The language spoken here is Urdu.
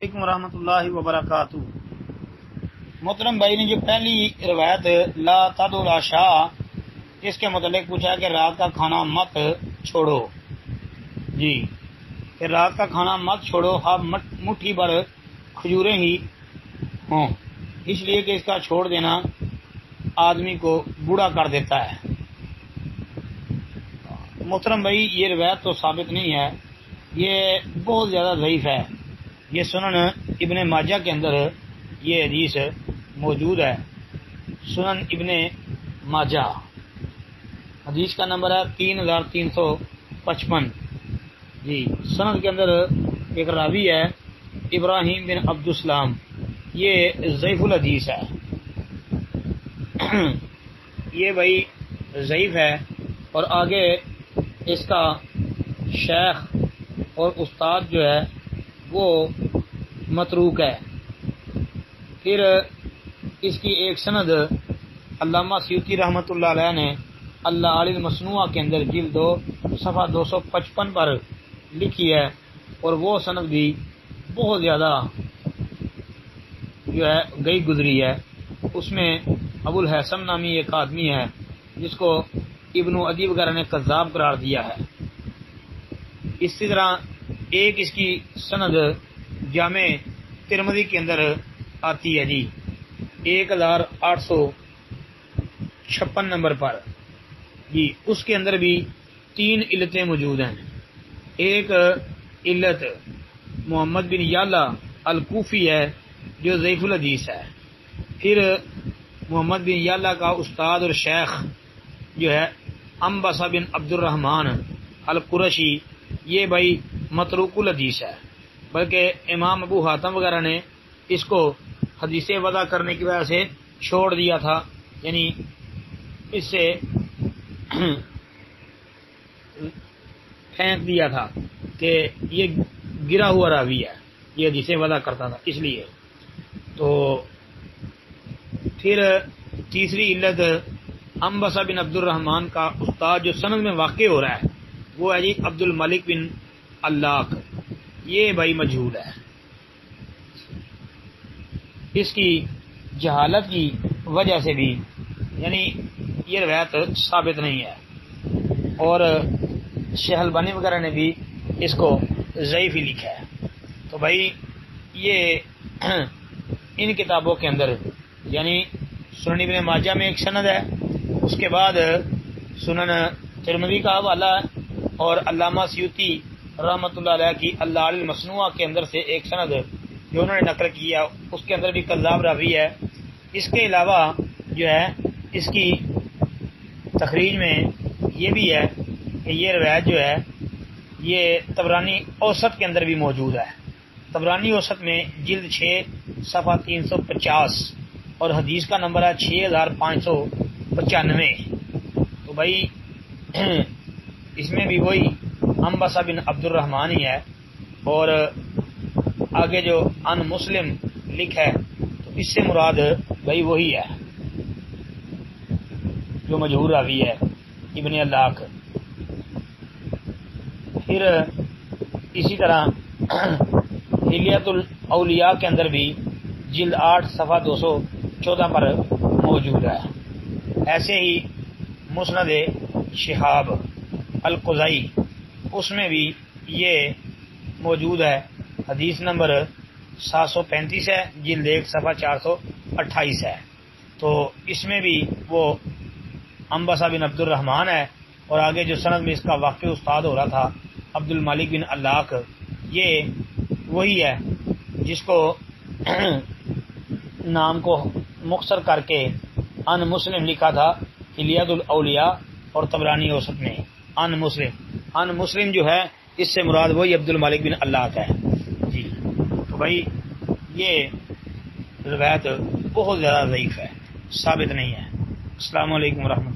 علیکم ورحمۃ اللہ وبرکاتہ۔ محترم بھائی نے جو پہلی روایت لا تدعوا العشاء اس کے متعلق پوچھا کہ رات کا کھانا مت چھوڑو، جی کہ رات کا کھانا مت چھوڑو، ہاں مٹھی بھر کھجوریں ہی ہوں، اس لیے کہ اس کا چھوڑ دینا آدمی کو بوڑھا کر دیتا ہے۔ محترم بھائی یہ روایت تو ثابت نہیں ہے، یہ بہت زیادہ ضعیف ہے۔ یہ سنن ابن ماجہ کے اندر یہ حدیث موجود ہے، سنن ابن ماجہ، حدیث کا نمبر ہے 3355۔ جی سند کے اندر ایک راوی ہے ابراہیم بن عبدالسلام، یہ ضعیف الحدیث ہے، یہ بھائی ضعیف ہے، اور آگے اس کا شیخ اور استاد جو ہے وہ متروک ہے۔ پھر اس کی ایک سند علامہ سیوطی رحمۃ اللہ علیہ نے العالی المصنوع کے اندر جلد 2 صفحہ 255 پر لکھی ہے، اور وہ سند بھی بہت زیادہ جو ہے گئی گزری ہے۔ اس میں ابو الحسن نامی ایک آدمی ہے جس کو ابن عدی وغیرہ نے کذاب قرار دیا ہے۔ اسی طرح ایک اس کی سند جامع ترمذی کے اندر آتی ہے جی 1856 نمبر پر، جی اس کے اندر بھی 3 علتیں موجود ہیں۔ ایک علت محمد بن یعلا الکوفی ہے جو ضعیف الحدیث ہے، پھر محمد بن یعلا کا استاد اور شیخ جو ہے انبسہ بن عبد الرحمن القرشی، یہ بھائی متروک الحدیث ہے، بلکہ امام ابو حاتم وغیرہ نے اس کو حدیث وضع کرنے کی وجہ سے چھوڑ دیا تھا، یعنی اس سے پھینک دیا تھا کہ یہ گرا ہوا راوی ہے، یہ حدیث وضع کرتا تھا اس لیے۔ تو پھر تیسری علت انبسہ بن عبد الرحمن کا استاد جو سند میں واقع ہو رہا ہے وہ ہے جی عبد الملک بن علاق، یہ بھائی مجہول ہے، اس کی جہالت کی وجہ سے بھی یعنی یہ روایت ثابت نہیں ہے، اور شیخ البانی وغیرہ نے بھی اس کو ضعیف ہی لکھا ہے۔ تو بھائی یہ ان کتابوں کے اندر یعنی سنن ابن ماجہ میں ایک سند ہے، اس کے بعد سنن ترمذی کا حوالہ ہے، اور علامہ سیوطی رحمۃ اللہ علیہ کی العالی المصنوع کے اندر سے ایک سند جو انہوں نے نقل کیا اس کے اندر بھی کذاب راوی ہے۔ اس کے علاوہ جو ہے اس کی تخریج میں یہ بھی ہے کہ یہ روایت جو ہے یہ طبرانی اوسط کے اندر بھی موجود ہے، طبرانی اوسط میں جلد 6 صفحہ 350 اور حدیث کا نمبر ہے 6595۔ تو بھائی اس میں بھی وہی انبسہ بن عبد الرحمن ہی ہے، اور آگے جو ان مسلم لکھا ہے تو اس سے مراد بھائی وہی ہے جو مجہور راوی ہے ابن علاق۔ پھر اسی طرح حلیت الاولیاء کے اندر بھی جلد 8 صفحہ 214 پر موجود ہے۔ ایسے ہی مسند شہاب القزئی اس میں بھی یہ موجود ہے، حدیث نمبر 735 ہے، جلد 1 صفحہ 428 ہے۔ تو اس میں بھی وہ انبسہ بن عبد الرحمن ہے، اور آگے جو سند میں اس کا واقع استاد ہو رہا تھا عبد الملک بن علاق، یہ وہی ہے جس کو نام کو مختصر کر کے ان مسلم لکھا تھا حلیت الاولیاء اور طبرانی اوسط میں ان مسلم جو ہے اس سے مراد وہی عبد الملک بن علاق ہے جی۔ تو بھائی یہ روایت بہت زیادہ ضعیف ہے، ثابت نہیں ہے۔ السلام علیکم ورحمۃ اللہ۔